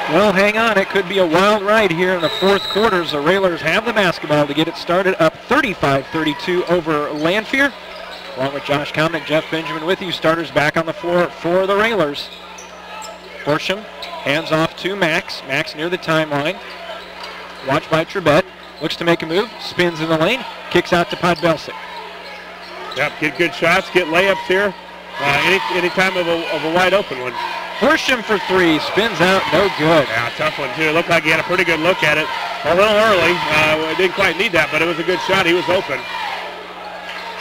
Well, hang on. It could be a wild ride here in the fourth quarter as the Railers have the basketball to get it started, up 35-32 over Lanphier. Along with Josh Komnick, Jeff Benjamin with you. Starters back on the floor for the Railers. Horsham hands off to Max. Max near the timeline. Watched by Trebet. Looks to make a move. Spins in the lane. Kicks out to Podbelsic. Yep, get good shots, get layups here. Any time of a wide open one. Horsham for three, spins out, no good. Yeah, tough one too. It looked like he had a pretty good look at it. A little early, didn't quite need that, but it was a good shot. He was open.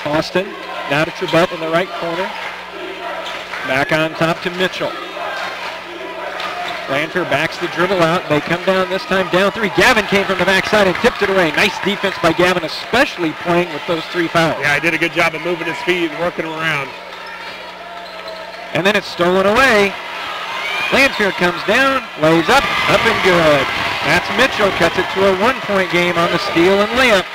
Austin, now to Trebet in the right corner. Back on top to Mitchell. Lanphier backs the dribble out. They come down this time down three. Gavin came from the backside and tipped it away. Nice defense by Gavin, especially playing with those three fouls. Yeah, he did a good job of moving his feet and working around. And then it's stolen away. Lanphier comes down, lays up and good. That's Mitchell, cuts it to a 1-point game on the steal and layup.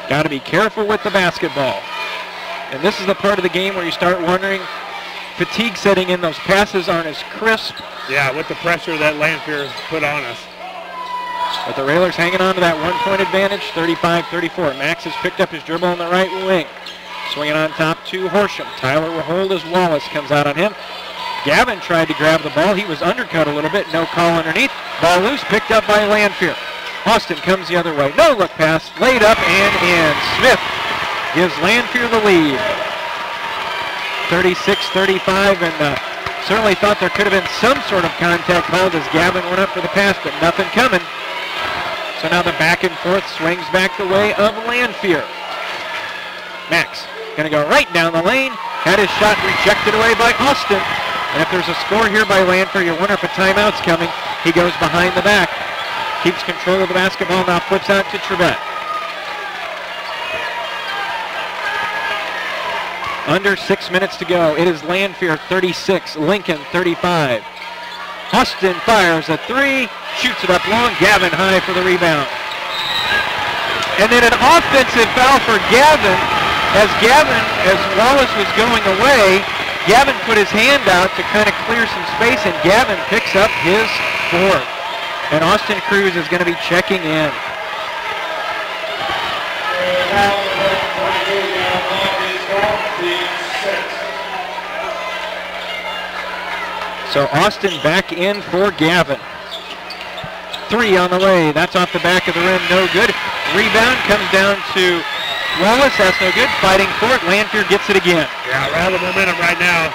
Got to be careful with the basketball. And this is the part of the game where you start wondering, fatigue setting in, those passes aren't as crisp. Yeah, with the pressure that Lanphier put on us. But the Railers hanging on to that 1-point advantage, 35-34. Max has picked up his dribble on the right wing. Swinging on top to Horsham. Tyler will hold as Wallace comes out on him. Gavin tried to grab the ball. He was undercut a little bit. No call underneath. Ball loose, picked up by Lanphier. Austin comes the other way. No look pass. Laid up and in. Smith gives Lanphier the lead. 36-35, and certainly thought there could have been some sort of contact called as Gavin went up for the pass, but nothing coming. So now the back and forth swings back the way of Lanphier. Max going to go right down the lane. Had his shot rejected away by Austin. And if there's a score here by Lanphier, you wonder if a timeout's coming. He goes behind the back. Keeps control of the basketball, now flips out to Trebet. Under 6 minutes to go. It is Lanphier 36, Lincoln 35. Austin fires a three, shoots it up long. Gavin high for the rebound. And then an offensive foul for Gavin. As Wallace was going away, Gavin put his hand out to kind of clear some space, and Gavin picks up his fourth. And Austin Cruz is going to be checking in. So Austin back in for Gavin. Three on the way. That's off the back of the rim. No good. Rebound comes down to Wallace. That's no good. Fighting for it. Lanphier gets it again. Yeah, all the momentum right now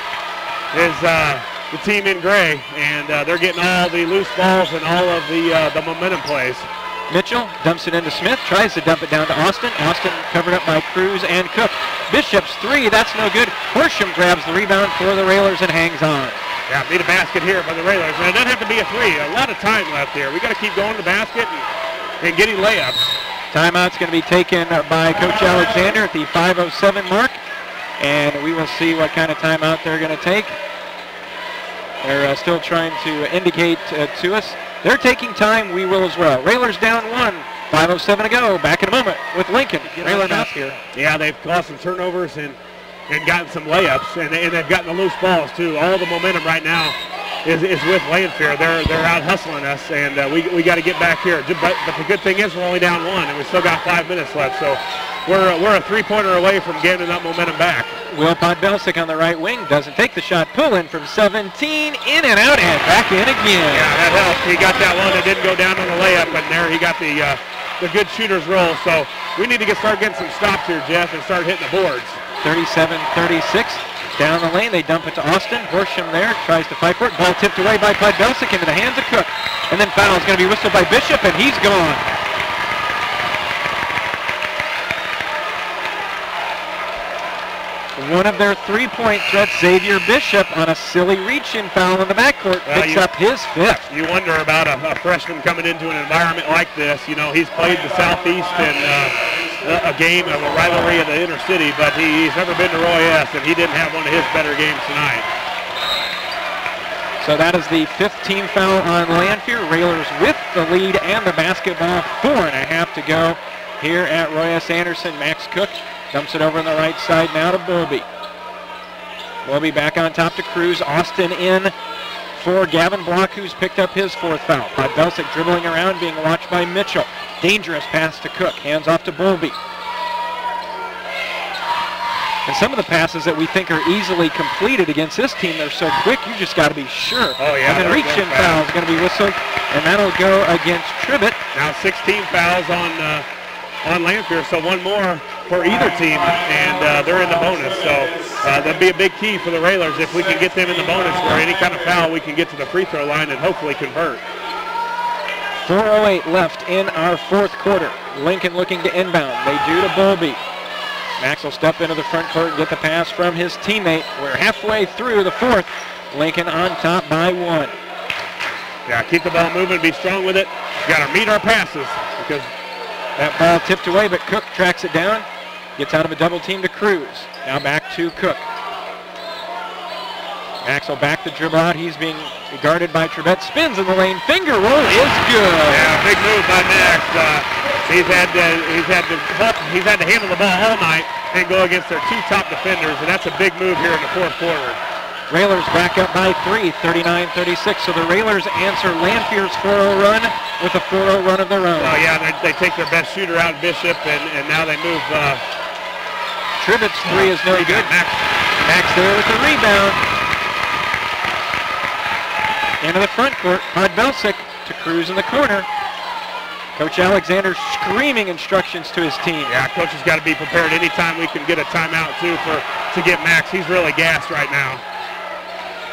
is the team in gray, and they're getting all the loose balls and all of the momentum plays. Mitchell dumps it into Smith. Tries to dump it down to Austin. Austin covered up by Cruz and Cook. Bishop's three. That's no good. Horsham grabs the rebound for the Railers and hangs on. Yeah, need a basket here by the Railers. And it doesn't have to be a three. A lot of time left here. We got to keep going to the basket and getting layups. Timeout's going to be taken by Coach Alexander at the 5:07 mark. And we will see what kind of timeout they're going to take. They're still trying to indicate to us. They're taking time. We will as well. Railers down one. 5:07 to go. Back in a moment with Lincoln. Railer up here. Yeah, they've caused some turnovers and gotten some layups, and they've gotten the loose balls too. All the momentum right now is with Lanphier. They're out hustling us, and we got to get back here. But the good thing is we're only down one, and we still got 5 minutes left. So we're a three-pointer away from getting that momentum back. Will Podbelsic on the right wing doesn't take the shot. Pull in from 17, in and out, and back in again. Yeah, that helped. He got that one that didn't go down on the layup, and there he got the good shooter's roll. So we need to start getting some stops here, Jeff, and start hitting the boards. 37-36. Down the lane, they dump it to Austin. Horsham there, tries to fight for it. Ball tipped away by Podbelsic into the hands of Cook. And then foul is going to be whistled by Bishop, and he's gone. One of their three-point threats, Xavier Bishop, on a silly reach-in foul in the backcourt, picks up his fifth. You wonder about a freshman coming into an environment like this. You know, he's played the Southeast in a game of a rivalry in the inner city, but he's never been to Roy S., and he didn't have one of his better games tonight. So that is the fifth team foul on Lanphier. Railers with the lead and the basketball. 4.5 to go here at Roy S. Anderson. Max Cook dumps it over on the right side now to Bobby. Bobby back on top to Cruz. Austin in for Gavin Block, who's picked up his 4th foul. Podbelsic dribbling around, being watched by Mitchell. Dangerous pass to Cook. Hands off to Bowlby. And some of the passes that we think are easily completed against this team, they're so quick, you just got to be sure. Oh, yeah. And then reach-in foul is going to be whistled, and that'll go against Tribbett. Now 16 fouls on Lanphier, so one more for either team, and they're in the bonus. So that'd be a big key for the Railers if we can get them in the bonus where any kind of foul we can get to the free throw line and hopefully convert. 4:08 left in our 4th quarter. Lincoln looking to inbound. They do to Bowlby. Max will step into the front court and get the pass from his teammate. We're halfway through the 4th. Lincoln on top by 1. Yeah, keep the ball moving, be strong with it. Got to meet our passes because that ball tipped away, but Cook tracks it down. Gets out of a double team to Cruz. Now back to Cook. Max will back the dribble out. He's being guarded by Tribbett. Spins in the lane. Finger roll is good. Yeah, big move by Max. He's had to handle the ball all night and go against their 2 top defenders, and that's a big move here in the 4th quarter. Railers back up by 3, 39-36. So the Railers answer Lanphier's 4-0 run with a 4-0 run of their own. Oh yeah, they take their best shooter out, Bishop, and now they move. Tribbett's 3 is no good. Max there with the rebound. Into the front court. Podbelsic to Cruz in the corner. Coach Alexander screaming instructions to his team. Yeah, Coach has got to be prepared anytime we can get a timeout too to get Max. He's really gassed right now.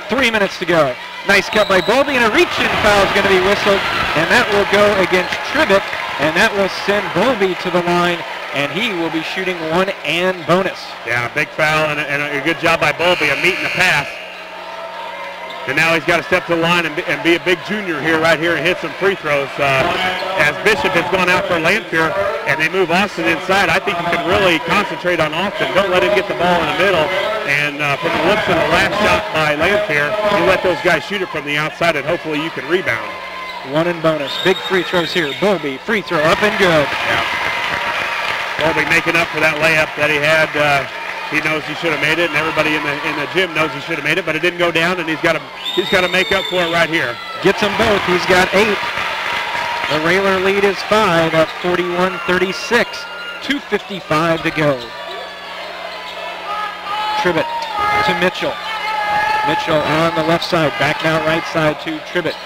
3 minutes to go. Nice cut by Bowlby, and a reach-in foul is going to be whistled, and that will go against Tribbett, and that will send Bowlby to the line, and he will be shooting 1 and bonus. Yeah, big foul and a good job by Bowlby of meeting the pass. And now he's got to step to the line and be a big junior here, right here, and hit some free throws. As Bishop has gone out for Lanphier, and they move Austin inside, I think you can really concentrate on Austin. Don't let him get the ball in the middle. And from the looks of the last shot by Lanphier, you let those guys shoot it from the outside, and hopefully you can rebound. 1 and bonus. Big free throws here. Bowlby, free throw up and good. Yeah. Bowlby making up for that layup that he had. He knows he should have made it, and everybody in the gym knows he should have made it, but it didn't go down, and he's got to make up for it right here. Gets them both. He's got 8. The Railer lead is 5 at 41-36. 2:55 to go. Tribbett to Mitchell. Mitchell on the left side. Back now right side to Tribbett.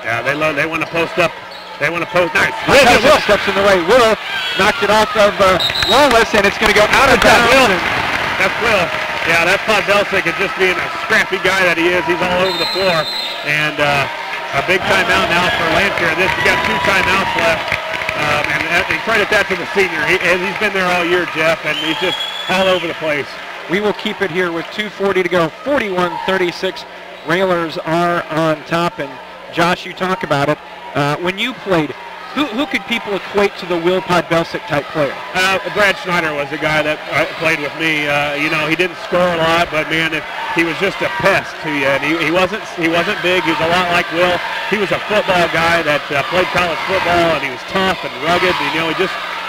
Yeah, they want to post up. They want to post. Nice. Will steps in the way. Will knocked it off of Wallace, and it's going to go out of bounds. That's Will. Yeah, that's Podbelsic, and just being a scrappy guy that he is. He's all over the floor. And a big timeout now for Lanphier. He's got 2 timeouts left. And credit that to the senior. He's been there all year, Jeff, and he's just all over the place. We will keep it here with 2:40 to go. 41-36. Railers are on top. And Josh, you talk about it. When you played, who could people equate to the Will Podbelsic type player? Brad Schneider was the guy that played with me. He didn't score a lot, but man, he was just a pest to you. And he wasn't big. He was a lot like Will. He was a football guy that played college football, and he was tough and rugged. And,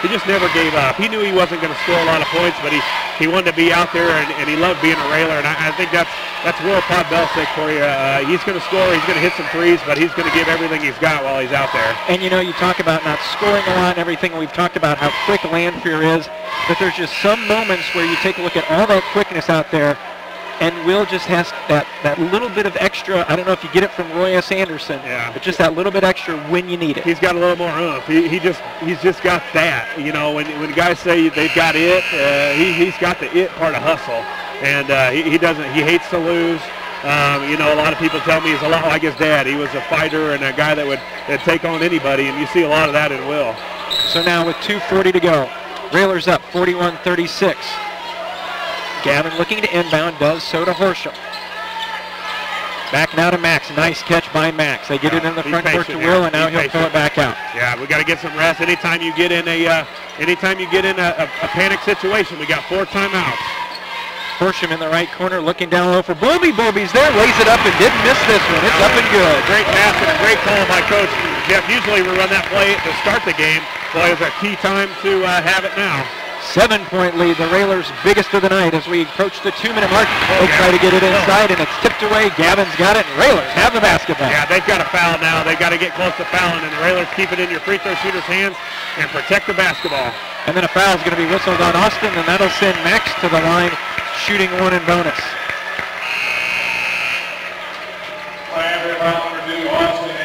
he just never gave up. He knew he wasn't going to score a lot of points, but he wanted to be out there, and he loved being a Railer. And I think that's Will Podbelsic for you. He's going to score. He's going to hit some threes, but he's going to give everything he's got while he's out there. And, you talk about not scoring a lot and everything. And we've talked about how quick Lanphier is, but there's just some moments where you take a look at all that quickness out there, and Will just has that little bit of extra. I don't know if you get it from Roy S. Anderson, but just that little bit extra when you need it. He's got a little more oomph. He's just got that. When guys say they've got it, he's got the it part of hustle, and he doesn't. He hates to lose. A lot of people tell me he's a lot like his dad. He was a fighter and a guy that would take on anybody, and you see a lot of that in Will. So now with 2:40 to go, Railers up 41-36. Gavin looking to inbound, does so to Horsham. Back now to Max. Nice catch by Max. They get it in the front court to Will, and now he'll pull it back out. Yeah, we got to get some rest. Anytime you get in a panic situation, we got 4 timeouts. Horsham in the right corner, looking down low for Bowlby. Bowlby's there, lays it up and didn't miss this one. It's up and good. Great pass and a great call by Coach Jeff. Usually we run that play to start the game. Boy, it's a key time to have it now. 7-point lead, the Railers' biggest of the night as we approach the 2-minute mark. They try to get it inside, and it's tipped away. Gavin's got it, and Railers have the basketball. Yeah, they've got a foul now. They've got to get close to fouling, and the Railers keep it in your free throw shooter's hands and protect the basketball. And then a foul is going to be whistled on Austin, and that'll send Max to the line, shooting one in bonus.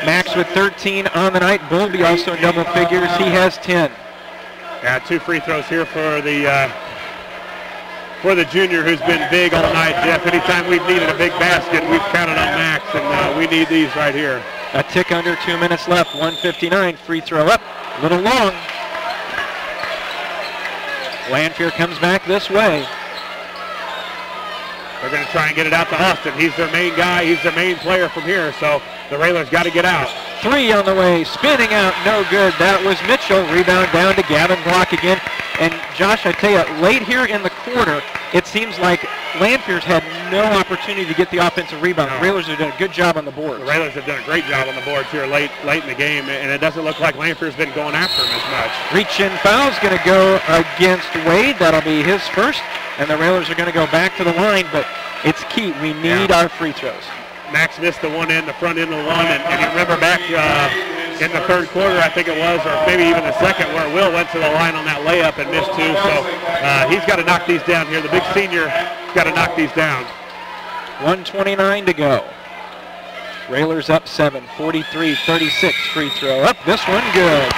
Max with 13 on the night. Bowlby also in double figures. He has 10. Yeah, 2 free throws here for the junior who's been big all night, Jeff. Anytime we've needed a big basket, we've counted on Max, and we need these right here. A tick under 2 minutes left. 1:59. Free throw up. A little long. Lanphier comes back this way. They're going to try and get it out to Austin. He's their main guy. He's their main player from here, so the Railers got to get out. 3 on the way. Spinning out. No good. That was Mitchell. Rebound down to Gavin Block again. And Josh, I tell you, late here in the quarter, it seems like Lanphier's had no opportunity to get the offensive rebound. The Railers have done a good job on the board. The Railers have done a great job on the boards here late in the game, and it doesn't look like Lanphier's been going after him as much. Reach-in foul's going to go against Wade. That'll be his first, and the Railers are going to go back to the line, but it's key. We need our free throws. Max missed the front end of the one, and you remember back in the third quarter, I think it was, or maybe even the second, where Will went to the line on that layup and missed 2. So he's got to knock these down here. The big senior got to knock these down. 1:29 to go. Railers up 7, 43-36. Free throw up. This one good.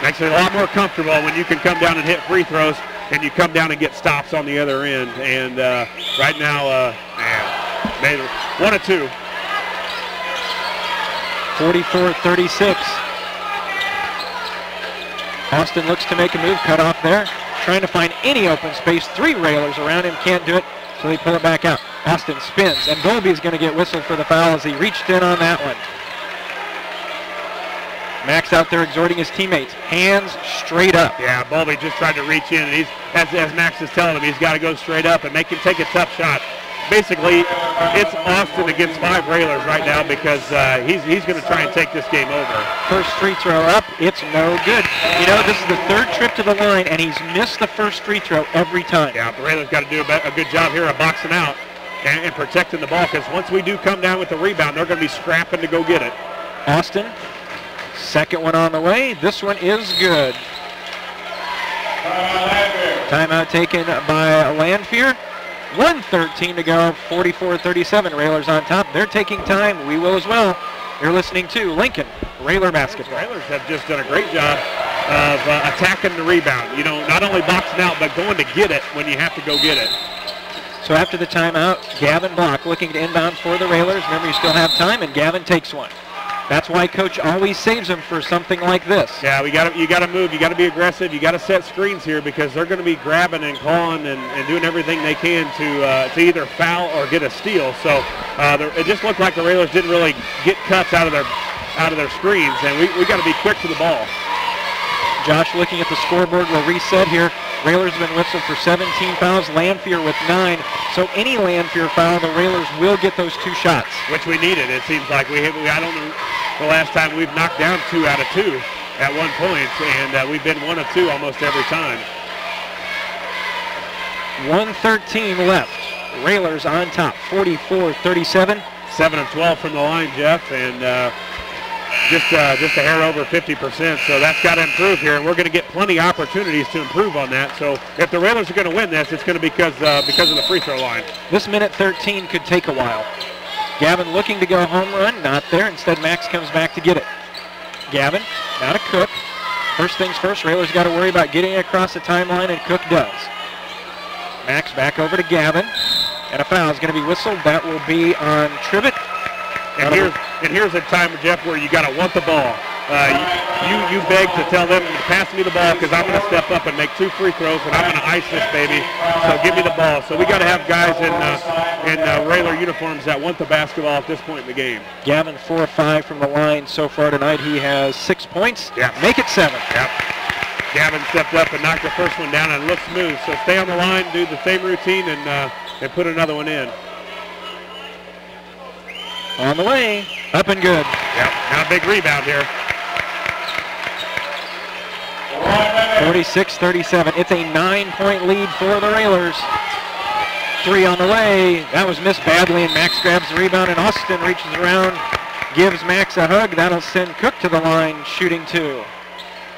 Makes it a lot more comfortable when you can come down and hit free throws, and you come down and get stops on the other end. And right now, man, 1 of 2. 44-36. Austin looks to make a move, cut off there. Trying to find any open space. 3 Railers around him, can't do it, so they pull it back out. Austin spins, and Bowlby's going to get whistled for the foul as he reached in on that one. Max out there exhorting his teammates. Hands straight up. Yeah, Bowlby just tried to reach in, and he's, as Max is telling him, he's got to go straight up and make him take a tough shot. Basically, it's Austin against 5 Railers right now because he's going to try and take this game over. First free throw up, it's no good. You know, this is the 3rd trip to the line, and he's missed the first free throw every time. Yeah, the Railers got to do a good job here of boxing out and protecting the ball, because once we do come down with the rebound, they're going to be scrapping to go get it. Austin, second one on the way. This one is good. Timeout taken by Lanphier. 1:13 to go, 44-37. Railers on top. They're taking time. We will as well. You're listening to Lincoln Railer Basketball. Railers have just done a great job of attacking the rebound. You know, not only boxing out, but going to get it when you have to go get it. So after the timeout, Gavin Block looking to inbound for the Railers. Remember, you still have time, and Gavin takes one. That's why Coach always saves them for something like this. Yeah, you got to move. You got to be aggressive. You got to set screens here because they're going to be grabbing and clawing and doing everything they can to either foul or get a steal. So it just looked like the Railers didn't really get cuts out of their screens, and we got to be quick to the ball. Josh looking at the scoreboard. We'll reset here. Railers have been whistled for 17 fouls. Lanphier with 9. So any Lanphier foul, the Railers will get those 2 shots. Which we needed. It seems like I don't know the last time we've knocked down 2 out of 2 at one point, and we've been 1 of 2 almost every time. 1:13 left. Railers on top, 44-37. 7 of 12 from the line, Jeff, and just a hair over 50%, so that's got to improve here, and we're going to get plenty of opportunities to improve on that. So if the Railers are going to win this, it's going to be because of the free throw line. This minute 13 could take a while. Gavin looking to go home run, not there. Instead, Max comes back to get it. Gavin, now to Cook. First things first, Railers got to worry about getting across the timeline, and Cook does. Max back over to Gavin, and a foul is going to be whistled. That will be on Tribbett. And here's a time, Jeff, where you got to want the ball. You beg to tell them to pass me the ball because I'm going to step up and make 2 free throws, and I'm going to ice this baby. So give me the ball. So we got to have guys in Railer uniforms that want the basketball at this point in the game. Gavin 4 of 5 from the line so far tonight. He has 6 points. Yeah. Make it 7. Yep. Gavin stepped up and knocked the first one down and looked smooth. So stay on the line, do the same routine, and put another one in. On the way, up and good. Yep, now a big rebound here. 46-37. It's a 9-point lead for the Railers. 3 on the way. That was missed badly, and Max grabs the rebound, and Austin reaches around, gives Max a hug. That'll send Cook to the line, shooting 2.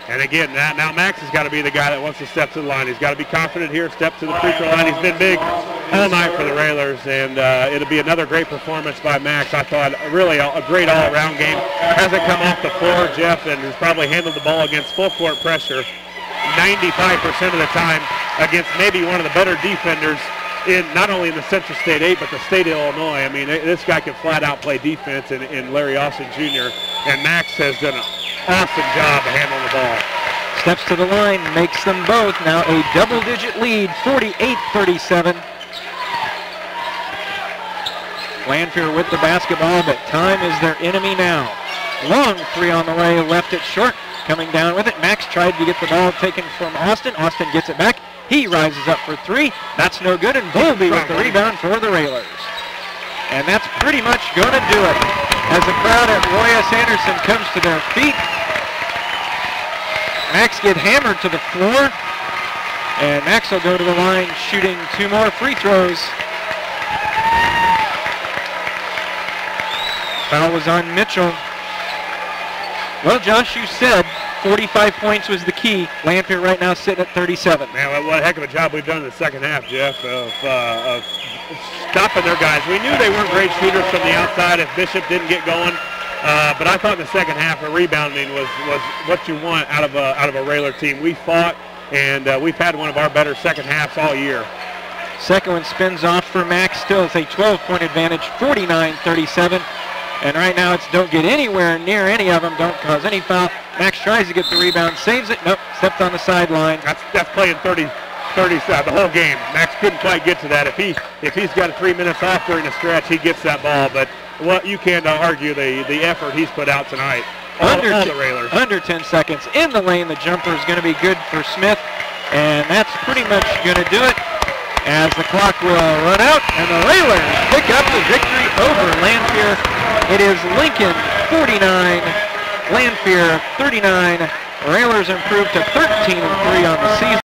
And again, now Max has got to be the guy that wants to step to the line. He's got to be confident here, step to the free throw line. He's been big all night for the Railers, and it'll be another great performance by Max. I thought really a great all-around game. Hasn't come off the floor, Jeff, and has probably handled the ball against full court pressure 95% of the time against maybe one of the better defenders in not only in the Central State 8, but the state of Illinois. I mean, this guy can flat out play defense in Larry Austin Jr., and Max has done an awesome job of handling the ball. Steps to the line, makes them both. Now a double-digit lead, 48-37. Lanphier with the basketball, but time is their enemy now. Long 3 on the way, left it short. Coming down with it, Max tried to get the ball taken from Austin. Austin gets it back. He rises up for 3. That's no good, and Bowlby with the rebound for the Railers. And that's pretty much going to do it as the crowd at Roy S. Anderson comes to their feet. Max get hammered to the floor, and Max will go to the line shooting 2 more free throws. Foul was on Mitchell. Well, Josh, you said 45 points was the key. Lanphier right now sitting at 37. Man, what a heck of a job we've done in the second half, Jeff, of stopping their guys. We knew they weren't great shooters from the outside if Bishop didn't get going, but I thought in the second half the rebounding was what you want out of a Railer team. We fought, and we've had one of our better second halves all year. Second one spins off for Max. Still, it's a 12-point advantage, 49-37. And right now it's don't get anywhere near any of them, don't cause any foul. Max tries to get the rebound, saves it. Nope, stepped on the sideline. That's playing 30 the whole game. Max couldn't quite get to that. If he's got 3 minutes off during the stretch, he gets that ball. But you can't argue the effort he's put out tonight. All the Railers. Under 10 seconds in the lane. The jumper is going to be good for Smith. And that's pretty much going to do it as the clock will run out. And the Railers pick up the victory over Lanphier. It is Lincoln 49, Lanphier 39. Railers improved to 13-3 on the season.